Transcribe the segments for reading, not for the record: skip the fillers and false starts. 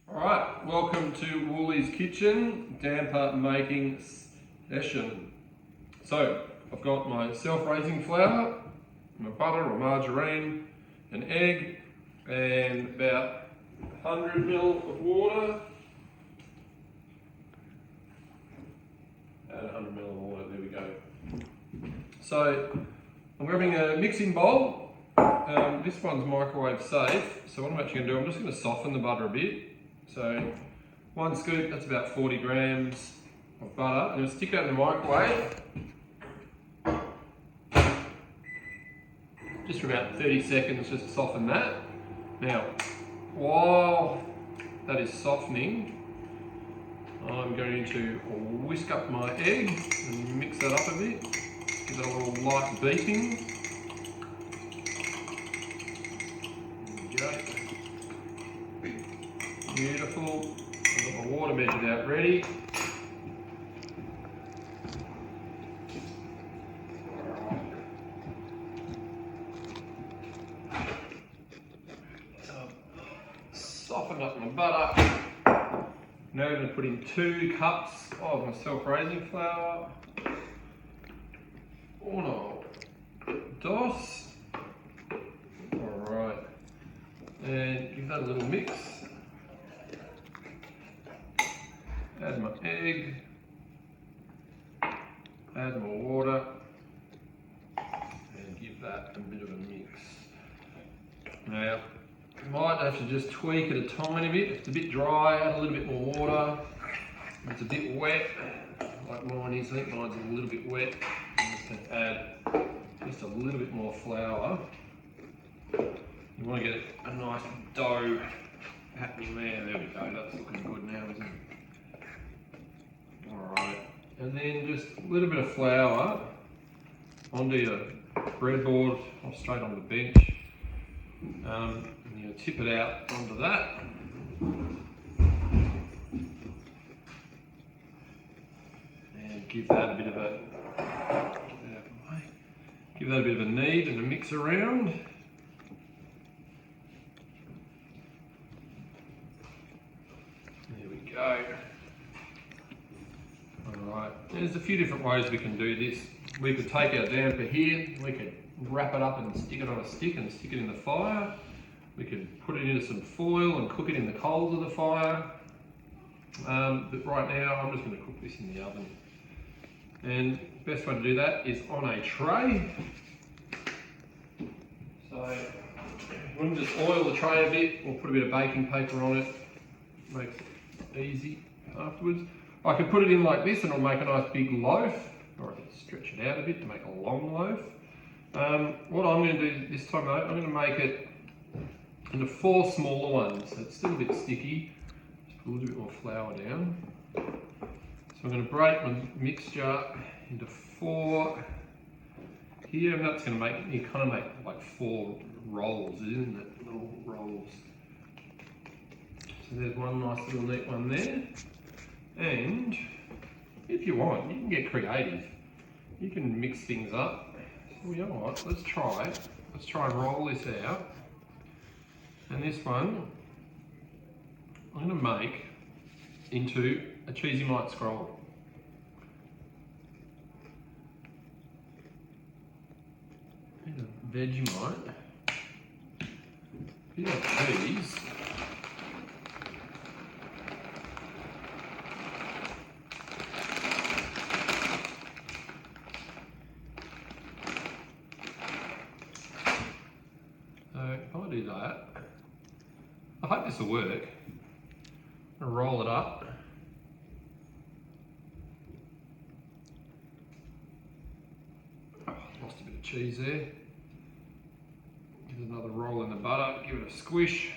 Alright, welcome to Woolies Kitchen damper making session. So, I've got my self-raising flour, my butter or margarine, an egg, and about 100 ml of water. Add 100 ml of water, there we go. So, I'm grabbing a mixing bowl. This one's microwave safe, so what I'm actually going to do, I'm just going to soften the butter a bit. So, one scoop, that's about 40 grams of butter. I'm going to stick that in the microwave just for about 30 seconds, just to soften that. Now, while that is softening, I'm going to whisk up my egg and mix that up a bit. Give it a little light beating. There we go. Beautiful. I've got my water measured out ready. So I've softened up my butter. Now I'm going to put in 2 cups of my self-raising flour. 1 dos. Alright. And give that a little mix. Add my egg, add more water, and give that a bit of a mix. Now, you might have to just tweak it a tiny bit. If it's a bit dry, add a little bit more water. If it's a bit wet, like mine is, I think mine's a little bit wet, I'm just going to add just a little bit more flour. You want to get a nice dough happening there. There we go, that's looking good now, isn't it? Alright, and then just a little bit of flour onto your breadboard or straight on the bench. And you're going to tip it out onto that. And give that a bit of a knead and a mix around. There we go. Alright, there's a few different ways we can do this. We could take our damper here, we could wrap it up and stick it on a stick and stick it in the fire. We could put it into some foil and cook it in the coals of the fire. But right now I'm just going to cook this in the oven. And the best way to do that is on a tray. So we'll just oil the tray a bit, we'll put a bit of baking paper on it. Makes it easy afterwards. I could put it in like this and it'll make a nice big loaf, or I could stretch it out a bit to make a long loaf. What I'm going to do this time though, I'm going to make it into 4 smaller ones. So it's still a bit sticky. Just put a little bit more flour down. So I'm going to break my mixture into 4 here, and that's going to make, you kind of make like 4 rolls, isn't it? Little rolls. So there's one nice little neat one there. And if you want, you can get creative. You can mix things up. So you know what, let's try it. Let's try and roll this out. And this one, I'm going to make into a cheesy mite scroll. And a Vegemite. Bit of cheese. If I do that, I hope this will work. I'm going to roll it up. Oh, lost a bit of cheese there. Give it another roll in the butter, give it a squish.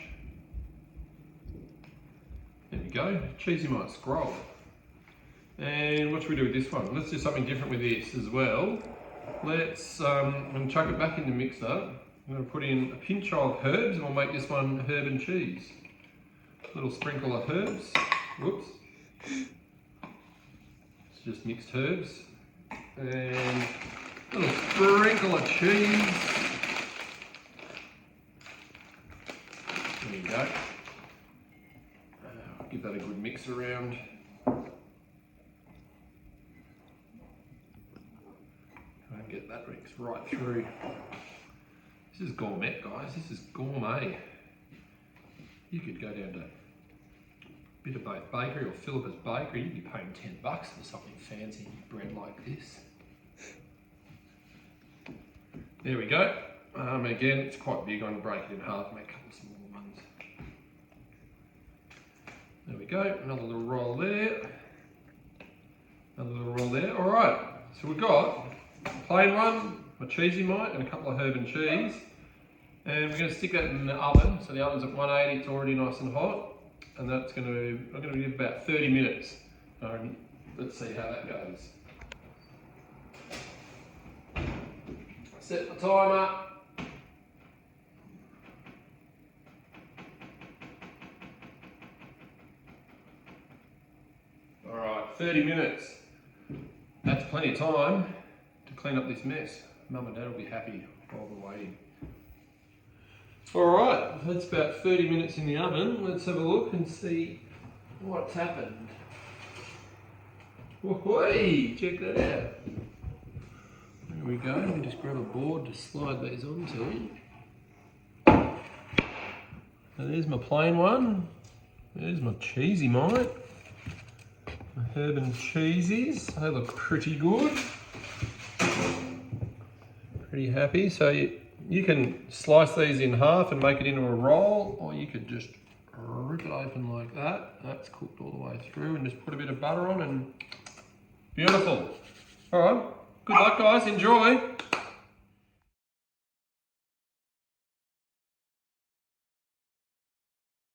There we go, cheesy mite scroll. And what should we do with this one? Let's do something different with this as well. Let's, I'm going to chuck it back in the mixer. I'm going to put in a pinch of herbs and we'll make this one herb and cheese. A little sprinkle of herbs. Whoops. It's just mixed herbs. And a little sprinkle of cheese. There you go. that a good mix around. And get that mix right through. This is gourmet, guys. This is gourmet. You could go down to a bit of both bakery or Philippa's Bakery. You'd be paying $10 for something fancy bread like this. There we go. Again, it's quite big. I'm going to break it in half, make a couple of smaller ones. There we go. Another little roll there. Another little roll there. All right. So we've got a plain one, my cheesy mite, and a couple of herb and cheese. And we're going to stick that in the oven. So the oven's at 180, it's already nice and hot. And that's going to, I'm going to give about 30 minutes. Let's see how that goes. Set the timer. All right, 30 minutes. That's plenty of time to clean up this mess. Mum and Dad will be happy while we're waiting. Alright, that's about 30 minutes in the oven. Let's have a look and see what's happened. Whoa, check that out. There we go. Let me just grab a board to slide these onto. And there's my plain one. There's my cheesy mite. My herb and cheesies. They look pretty good. Pretty happy. So you can slice these in half and make it into a roll, or you could just rip it open like that. That's cooked all the way through, and just put a bit of butter on, and beautiful. All right, good luck guys, enjoy.